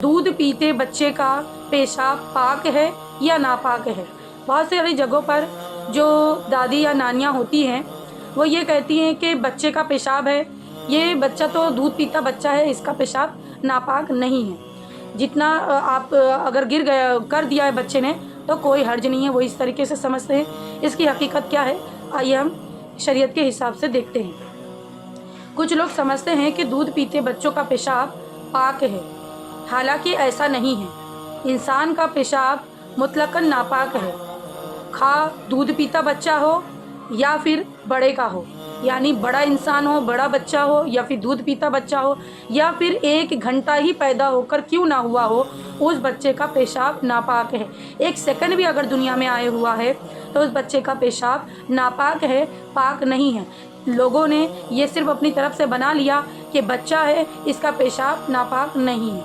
दूध पीते बच्चे का पेशाब पाक है या नापाक है। बहुत सारी जगहों पर जो दादी या नानियाँ होती हैं वो ये कहती हैं कि बच्चे का पेशाब है, ये बच्चा तो दूध पीता बच्चा है, इसका पेशाब नापाक नहीं है। जितना आप अगर गिर गया कर दिया है बच्चे ने तो कोई हर्ज नहीं है, वो इस तरीके से समझते हैं। इसकी हकीकत क्या है, आइए हम शरीयत के हिसाब से देखते हैं। कुछ लोग समझते हैं कि दूध पीते बच्चों का पेशाब पाक है, हालांकि ऐसा नहीं है। इंसान का पेशाब मुतलकन नापाक है, खा दूध पीता बच्चा हो या फिर बड़े का हो, यानी बड़ा इंसान हो, बड़ा बच्चा हो या फिर दूध पीता बच्चा हो या फिर 1 घंटा ही पैदा होकर क्यों ना हुआ हो, उस बच्चे का पेशाब नापाक है। 1 सेकंड भी अगर दुनिया में आए हुआ है तो उस बच्चे का पेशाब नापाक है, पाक नहीं है। लोगों ने ये सिर्फ अपनी तरफ से बना लिया कि बच्चा है, इसका पेशाब नापाक नहीं है।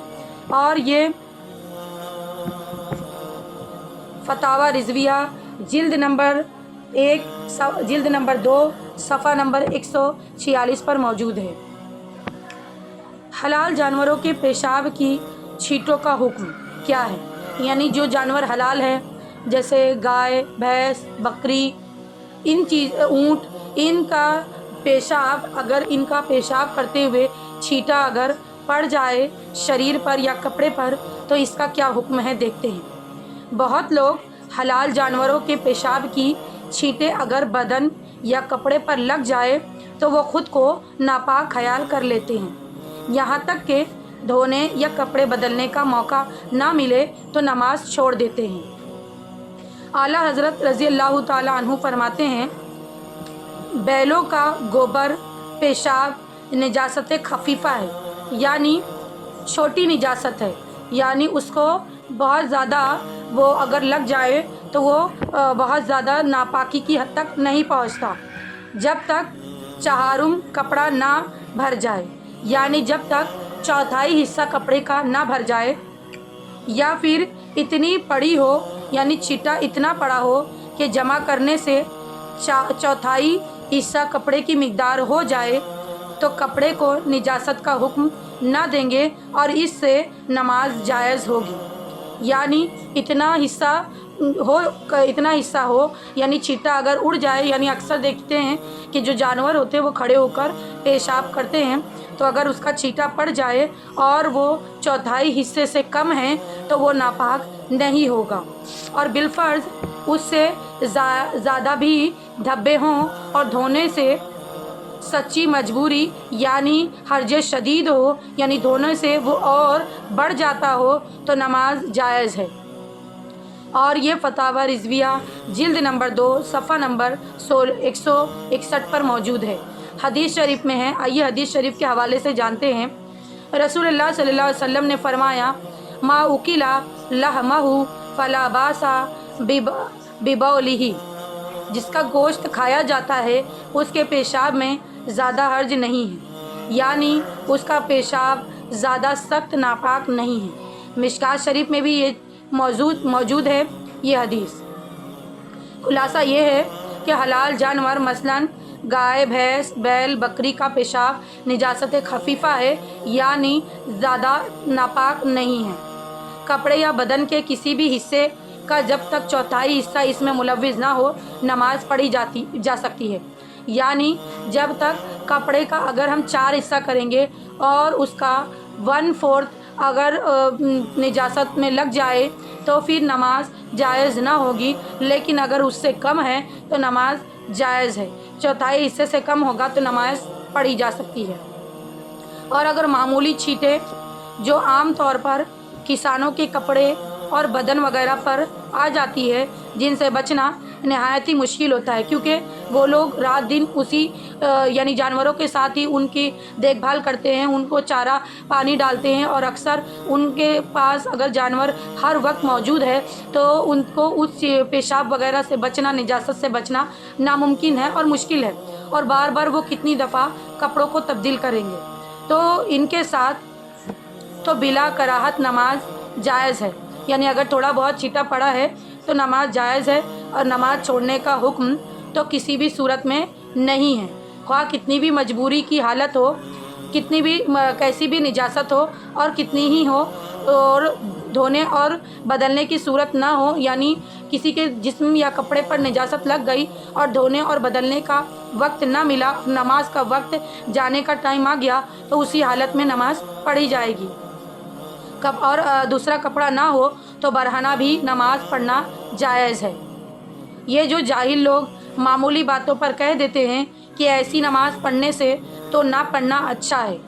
और ये फतावा रिजविया जिल्द नंबर 2 सफ़ा नंबर 146 पर मौजूद है। हलाल जानवरों के पेशाब की छींटों का हुक्म क्या है, यानी जो जानवर हलाल है जैसे गाय, भैंस, बकरी, ऊँट, इनका पेशाब, अगर इनका पेशाब करते हुए छींटा अगर पड़ जाए शरीर पर या कपड़े पर तो इसका क्या हुक्म है, देखते हैं। बहुत लोग हलाल जानवरों के पेशाब की छींटे अगर बदन या कपड़े पर लग जाए तो वो खुद को नापाक ख्याल कर लेते हैं। यहाँ तक कि धोने या कपड़े बदलने का मौका ना मिले तो नमाज छोड़ देते हैं। आला हज़रत रज़ी अल्लाह ताला अन्हु फरमाते हैं, बैलों का गोबर पेशाब निजासत खफीफ़ा है, यानी छोटी निजासत है, यानी उसको बहुत ज़्यादा वो अगर लग जाए तो वो बहुत ज़्यादा नापाकी की हद तक नहीं पहुंचता, जब तक चहारुम कपड़ा ना भर जाए, यानी जब तक 1/4 हिस्सा कपड़े का ना भर जाए, या फिर इतनी पड़ी हो, यानी छींटा इतना पड़ा हो कि जमा करने से 1/4 हिस्सा कपड़े की मिकदार हो जाए तो कपड़े को निजासत का हुक्म ना देंगे और इससे नमाज जायज़ होगी। यानी इतना हिस्सा हो, यानी छींटा अगर उड़ जाए, यानी अक्सर देखते हैं कि जो जानवर होते हैं वो खड़े होकर पेशाब करते हैं, तो अगर उसका छींटा पड़ जाए और वो 1/4 हिस्से से कम है तो वो नापाक नहीं होगा। और बिलफर्ज उससे ज़्यादा भी धब्बे हों और धोने से सच्ची मजबूरी यानी हर्ज शदीद हो, यानी धोने से वो और बढ़ जाता हो तो नमाज जायज़ है। और ये फतावा रिजविया जिल्द नंबर 2 सफ़ा नंबर 161 पर मौजूद है। हदीस शरीफ में है, आइए हदीस शरीफ के हवाले से जानते हैं। रसूलुल्लाह सल्लल्लाहु अलैहि वसल्लम ने फरमाया, मा उकिला लहमहु फला बासा बिबौलिही, जिसका गोश्त खाया जाता है उसके पेशाब में ज़्यादा हर्ज नहीं है, यानी उसका पेशाब ज़्यादा सख्त नापाक नहीं है। मिशकात शरीफ में भी ये मौजूद है ये हदीस। खुलासा ये है कि हलाल जानवर मसलन गाय, भैंस, बैल, बकरी का पेशाब निजासत खफीफ़ा है, यानी ज़्यादा नापाक नहीं है। कपड़े या बदन के किसी भी हिस्से का जब तक 1/4 हिस्सा इसमें मुलव्विज़ ना हो नमाज पढ़ी जा सकती है, यानी जब तक कपड़े का अगर हम 4 हिस्सा करेंगे और उसका 1/4 अगर निजासत में लग जाए तो फिर नमाज जायज़ ना होगी, लेकिन अगर उससे कम है तो नमाज जायज़ है। 1/4 हिस्से से कम होगा तो नमाज पढ़ी जा सकती है। और अगर मामूली छींटे जो आम तौर पर किसानों के कपड़े और बदन वगैरह पर आ जाती है, जिनसे बचना नहायत ही मुश्किल होता है, क्योंकि वो लोग रात दिन उसी यानी जानवरों के साथ ही उनकी देखभाल करते हैं, उनको चारा पानी डालते हैं, और अक्सर उनके पास अगर जानवर हर वक्त मौजूद है तो उनको उस पेशाब वगैरह से बचना, निजासत से बचना नामुमकिन है और मुश्किल है, और बार बार वो कितनी दफ़ा कपड़ों को तब्दील करेंगे। तो इनके साथ तो बिला कराहत नमाज जायज़ है, यानी अगर थोड़ा बहुत छींटा पड़ा है तो नमाज जायज़ है, और नमाज छोड़ने का हुक्म तो किसी भी सूरत में नहीं है, ख्वाह कितनी भी मजबूरी की हालत हो, कितनी भी कैसी भी निजासत हो और कितनी ही हो, और धोने और बदलने की सूरत ना हो, यानी किसी के जिस्म या कपड़े पर निजासत लग गई और धोने और बदलने का वक्त ना मिला, नमाज का वक्त जाने का टाइम आ गया, तो उसी हालत में नमाज पढ़ी जाएगी। और दूसरा कपड़ा ना हो तो बरहना भी नमाज पढ़ना जायज़ है। ये जो जाहिल लोग मामूली बातों पर कह देते हैं कि ऐसी नमाज पढ़ने से तो ना पढ़ना अच्छा है,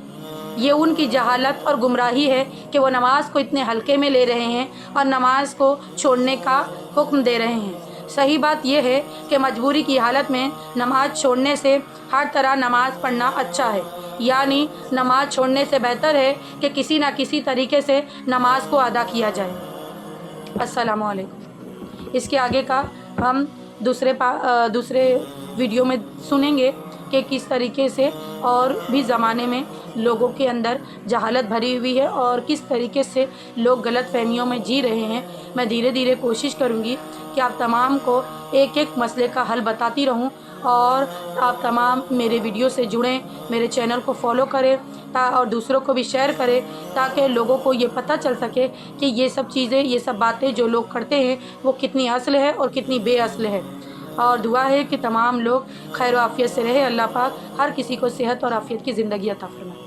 ये उनकी जहालत और गुमराही है कि वो नमाज को इतने हल्के में ले रहे हैं और नमाज को छोड़ने का हुक्म दे रहे हैं। सही बात यह है कि मजबूरी की हालत में नमाज छोड़ने से हर तरह नमाज पढ़ना अच्छा है, यानी नमाज छोड़ने से बेहतर है कि किसी न किसी तरीके से नमाज को अदा किया जाए। अस्सलामु अलैकुम। इसके आगे का हम दूसरे वीडियो में सुनेंगे कि किस तरीके से और भी ज़माने में लोगों के अंदर जहालत भरी हुई है और किस तरीके से लोग गलत फहमियों में जी रहे हैं। मैं धीरे धीरे कोशिश करूँगी कि आप तमाम को एक एक मसले का हल बताती रहूँ और आप तमाम मेरे वीडियो से जुड़ें, मेरे चैनल को फॉलो करें और दूसरों को भी शेयर करें, ताकि लोगों को ये पता चल सके कि ये सब चीज़ें, ये सब बातें जो लोग करते हैं वो कितनी असल है और कितनी बेअसल है। और दुआ है कि तमाम लोग खैर आफियत से रहे। अल्लाह पाक हर किसी को सेहत और आफियत की ज़िंदगी अता फरमाए।